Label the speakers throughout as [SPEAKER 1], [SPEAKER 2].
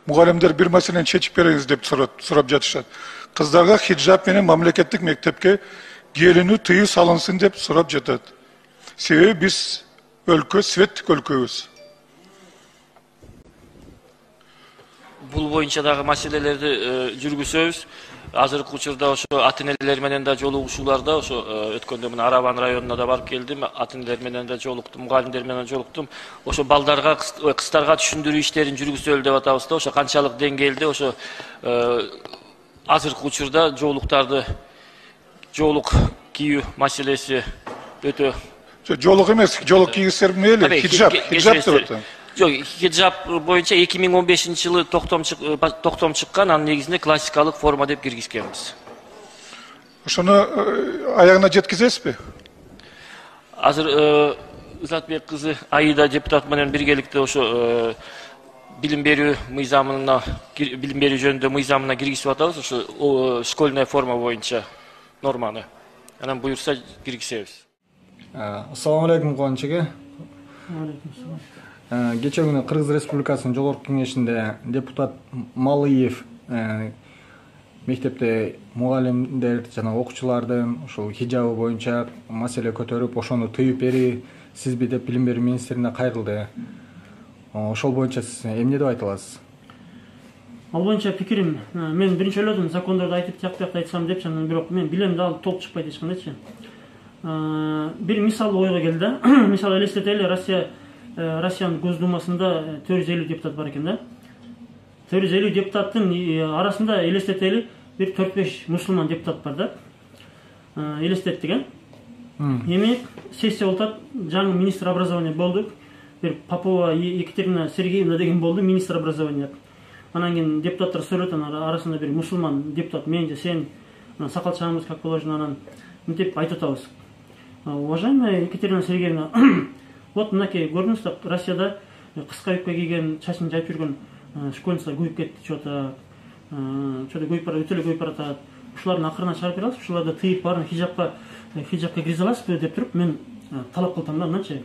[SPEAKER 1] mugallimler bir masaleni çeçip bereniz dep sorap жатышат. Kızlarga hijab menен mamleketlik mektepke gelini tıyı salınsın dep sorap жатат. Sebebi biz өлkө светтик өлкөбүз.
[SPEAKER 2] Бул боюнча дагы маселелерди жүргүзөбүз. Азыркы учурда ошо ата-энелер менен да жолугушууларда ошо өткөндө мына Арабан районуна да барып келдим. Ата-энелер менен да жолуктум, мугалимдер менен жолуктум. Ошо балдарга, кыздарга түшүндүрүү иштерин жүргүзөлү деп атабыз да. Ошо канчалык деңгээлде ошо азыркы учурда жолук кийүү маселеси өтө.
[SPEAKER 1] Жолук эмес, жолук кийгизсер мейли, хиджаб деп атат.
[SPEAKER 2] Жок, хиджаб боюнча 2015-жылы токтом чыккан, анын негизинде классикалык форма деп киргизгенбиз.
[SPEAKER 1] Ошону аягына жеткизесизби?
[SPEAKER 2] Азыр Ызатбек кызы Аида депутат менен биргеликте ошо билим берүү мыйзамына, билим берүү жөнүндө мыйзамына киргизип атабыз, ошо школьная форма боюнча норманы. Анан буюрса киргизебиз.
[SPEAKER 3] Ассаламу алейкум Кубанычеге. Geçen günü Kırgız Respublikası'nın Jogorku Kengешинде депутат Малыев мектепте мугалимдер жана окуучулардын ушул хижабы боюнча маселе көтөрүп, ошону тыйып бери сизби деп билим берүү министрине кайрылды. Ошол боюнча сиз эмне деп айта аласыз?
[SPEAKER 4] Ал боюнча пикирим, мен биринчи ойлодум закондорду айтып тияк айтсам депчи, анан бирок мен билем да ал толук чыкпайт эч кандайчы. Бир мисал ойго келди. Мисалы элестетели, Россиянын Госдумасында 450 депутат бар экен да. 450 депутаттын арасында элестетели бир 4-5 мусулман депутат бар да. Элестеттик, эми сессия болуп атат, жаңы министр образования болду. Бир Попова Екатерина Сергеевна деген болду, министр образования. Анан кийин депутаттар сүйлөт, арасында бир мусулман депутат, менче сен сакал чагыңыз как положено, анан мынтип айтып атабыз. Уважаемая Екатерина Сергеевна, вот мынакей көрдүңүз, Россияда кыска юбка кийген, чачын жайып жүргөн школьница көйүп кетти, что-то көйүп барат, өтө эле көйүп баратат. Ушулардын акырына чыгарып бере аласызбы? Ушуларды тыйып баарын хижапка киргизе аласызбы деп туруп мен талап кылдым да, мынча.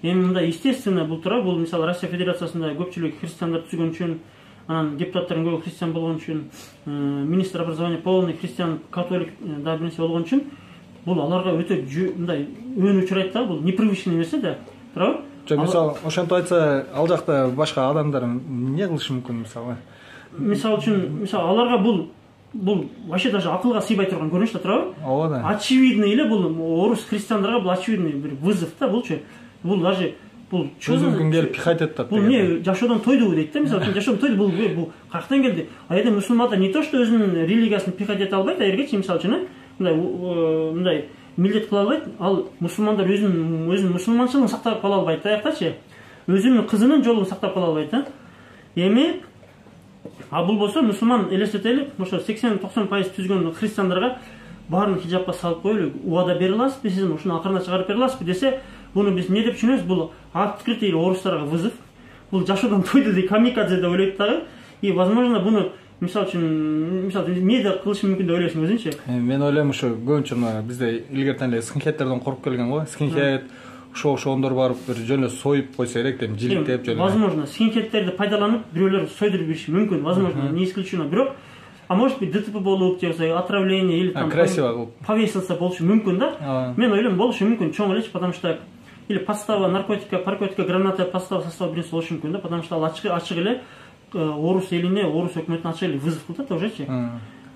[SPEAKER 4] Эми мында естественно бул туура, бул мисалы Россия Федерациясында көпчүлүк христиандар түзгөн үчүн, анан депутаттардын көбү христиан болгон үчүн, министр образования полный христиан, католик да бир нерсе болгон үчүн бул аларга өтө мындай өөн учурайт да, бул непривычный нерсе да, туурабы?
[SPEAKER 3] Жок, мисалы ошентип айтса, ал жакта башка адамдар эмне кылышы мүмкүн мисалы? Мисалы
[SPEAKER 4] үчүн, мисалы аларга бул вообще даже акылга сыйбай турган көрүнүш да, туурабы?
[SPEAKER 3] Ооба да.
[SPEAKER 4] Очевидно эле бул орус христиандарга бул очевидный бир вызов да, булчу. Бул даже бул
[SPEAKER 3] чөзүмкүн келип пихать этет.
[SPEAKER 4] Бул не жашоодон тойдубу дейт да, мисалы жашоодон тойду, бул каяктан келди? А эде мусулмандар не то что өзүнүн религиясын пихать эте албайт, айргечи мисалы үчүн, мындай милдет кыла албайт, ал мусулмандар өзүнүн мусулманчылыгын сактап кала албайт да, аяктачы. Өзүнүн кызынын жолун сактап кала албайт да. Эми бул болсо мусулман элестетели, ошо 80-90% түзгөн христиандарга баарын хижапка салып коелу, убада бере аласызбы, сиз ушуну акырына чыгарып бере аласызбы десе, буну биз эмне деп түшүнөбүз? Бул открытый орустарга вызов, бул жашоодон тойду деп камикадзе деп ойлойт дагы. И возможно буну мисалы үчүн эмне да кылышы мүмкүн деп ойлойсуң өзүңчү?
[SPEAKER 3] Мен ойлойм, ушу көбүнчө бизде илгертен эле скинхедтерден коркуп келген го. Скинхед ошондор барып бир жөн эле союп койсо керек деп, жиликтеп жөн эле. Возможно,
[SPEAKER 4] скинхедтерди пайдаланып бирөөлөр сойдуруп бериши мүмкүн, возможно, не исключено. Бирок а может быть ДТП болуп, же отравление или там повесился болушу мүмкүн да. Мен ойлойм болушу мүмкүн, чоң элечи, потому что или подстава наркотика, граната, подстава состава биринчи болушу мүмкүн да, потому что ал ачык эле орус элине, орус өкмөтүнө ачык эле вызов кылат да, ужечи.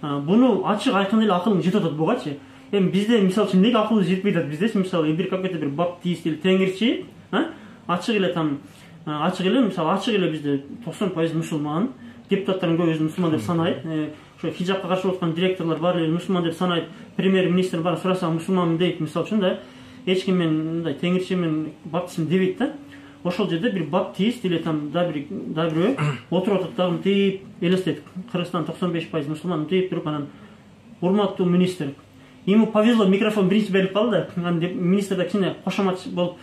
[SPEAKER 4] Буну ачык айкын эле акылың жетип атат бугачы. Эми бизде мисалы үчүн эмнеге акылыбыз жетпей атат? Бизде мисалы бир какой-то бир баптист или теңирчи, ачык эле там ачык эле мисалы ачык эле бизде 90% мусулман, депутаттардын көбү өзүн мусулман деп санайт. Ошо хижапка каршы болуп аткан директорлор бар эле мусулман деп санайт. Премьер-министр бар, сураса мусулманмын дейт, мисалы үчүн да. Эч ким мен мындай теңирчимин, баптистмин дебейт да. Ошол жерде бир баптист или там да бирөө отуруп атат дагы мынтип элестетип, Кыргызстан 95% мусулман мынтип туруп, анан урматтуу министр, ему повезло, микрофон биринчи берилип калды, анан министр да кичине кошомат болуп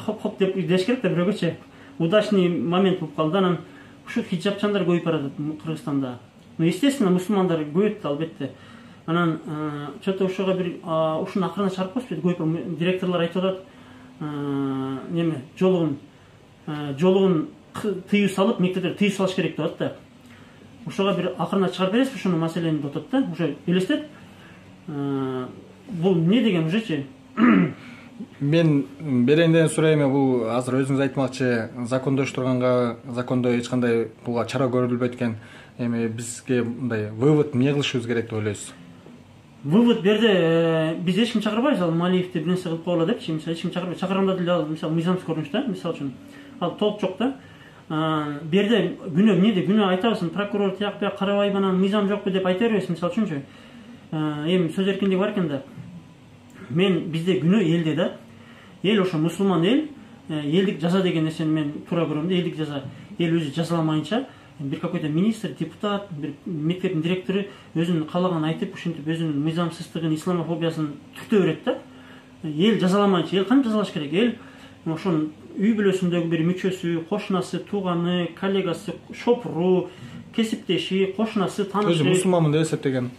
[SPEAKER 4] хоп деп деш керек да бирөөгөчү. Удачный момент болуп калды, анан ушу хиджапчандар көбөйүп баратат Кыргызстанда. Ну, естественно, мусулмандар көбөйөт албетте. Анан что-то ушуга бир ушуну акырына чыгарып койсу, директорлор айтып атат, неме жолугун тыюу салып, мектептерде тыюу салыш керек деп атат да. Ошого бир акырына чыгарып бересизби ушуну маселени деп атат да. Уже элестет. Бул эмне деген ужечи?
[SPEAKER 3] Мен беренден сурайм, бул азыр өзүңүз айтмакчы, закондош турганга, закондо эч кандай буга чара көрүлбөйт экен. Эми бизге мындай вывод эмне кылышыбыз керек деп ойлойсуз?
[SPEAKER 4] Вывод берде биз эч ким чакырбайбыз, ал Малиевди бир нерсе кылып койгула депчи, мисалы эч ким чакырбайт. Чакырганда деле ал мисалы мыйзамсыз көрүнүш да, мисалы үчүн. Ал толук жок да. Берде күнөө эмнеде? Күнөө айтабыз, прокурор тияк бияк карабайбы, анан мыйзам жокпу деп айта беребиз, мисалы үчүнчү. Эми сөз эркиндиги бар экен да. Мен бизде күнөө элде да. Эл ошо мусулман эл, элдик жаза деген нерсени мен туура көрөм да. Элдик жаза, эл өзү жазаламайынча бир какой-то министр, депутат, бир мектептин директору өзүнүн каалаганын айтып, ушинтип өзүнүн мыйзамсыздыгын, исламофобиясын түктөп берет да. Эл жазаламайынча эл кантип жазалаш керек? Эл ошонун үй бүлөсүндөгү бир мүчөсү, кошунасы, тууганы, коллегасы, шопуру, кесиптеши, кошунасы, таанышы.
[SPEAKER 3] Өзү мусулманмын деп эсептеген.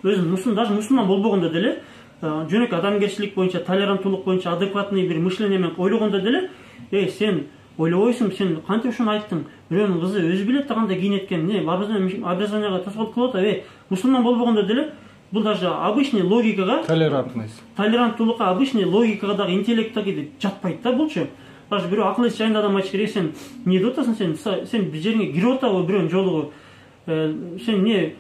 [SPEAKER 4] Өзүн даже мусулман болбогондо деле жөнөкөй адамгерчилик боюнча, толеранттуулук боюнча адекватный бир мышление менен ойлогондо деле, сен ойлобойсуң, сен кантип ушуну айттың? Бирөөнүн кызы өзү билет да кандай кийинет экенин, образованияга тоскоолдук кылып атат. Мусулман болбогондо деле бул даже обычный логикага, толеранттуулукка, обычный логикага дагы, интеллектке жатпайт да булчу. Даже бирөө акыл эс жайында адам айтыш керек, сен эмне деп атасың, сен бир жериңе кирип атабы бирөөнүн жолугу? Сен эмне,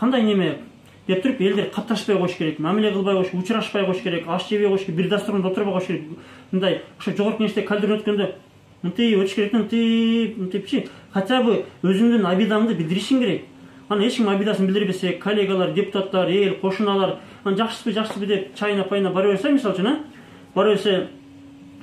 [SPEAKER 4] кандай неме деп туруп элдер катташпай коюш керек, мамиле кылбай коюш, учурашпай коюш керек, аш жебей коюш керек, бир дасторкондо отурбай коюш керек. Мындай ошо жогорку кеңеште кадр өткөндө мынтип өтүш керек, мынтипчи, хотя бы өзүңдүн абидаңды билдиришиң керек. Анан эч ким абидасын билдирбесе, коллегалар, депутаттар, эл, кошуналар, анан жакшысызбы деп чайына пайына бара берсе, мисалы үчүн, бара берсе,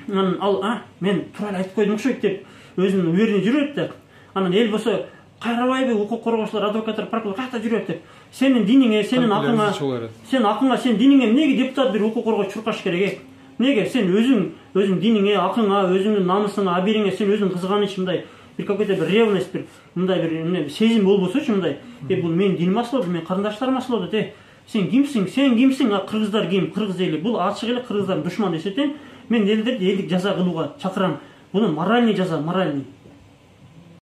[SPEAKER 4] анан ал, мен туура эле айтып койдум окшойт деп өзүнүн уверенный жүрөт да. Анан эл болсо кайрабайбы, укук коргоочулар, адвокаттар, прокурор кайда жүрөт деп. Сенин диниңе, сенин акыңа, сен диниңе эмнеге депутат бир укук коргооч чуркаш керек? Неге сен өзүң диниңе, акыңа, өзүңдүн намысыңа, абириңе сен өзүң кызганыч мындай бир какой-то бир ревность, бир мындай бир сезим болбосочу мындай. Бул менин диним асылды, менин карындаштарым асылды. Сен кимсиң? Сен кимсиң? Кыргыздар ким? Кыргыз эли. Бул ачык эле кыргыздардын душманы эсептейм. Мен элдерди элдик жаза кылууга чакырам. Бунун моральный жаза, моральный.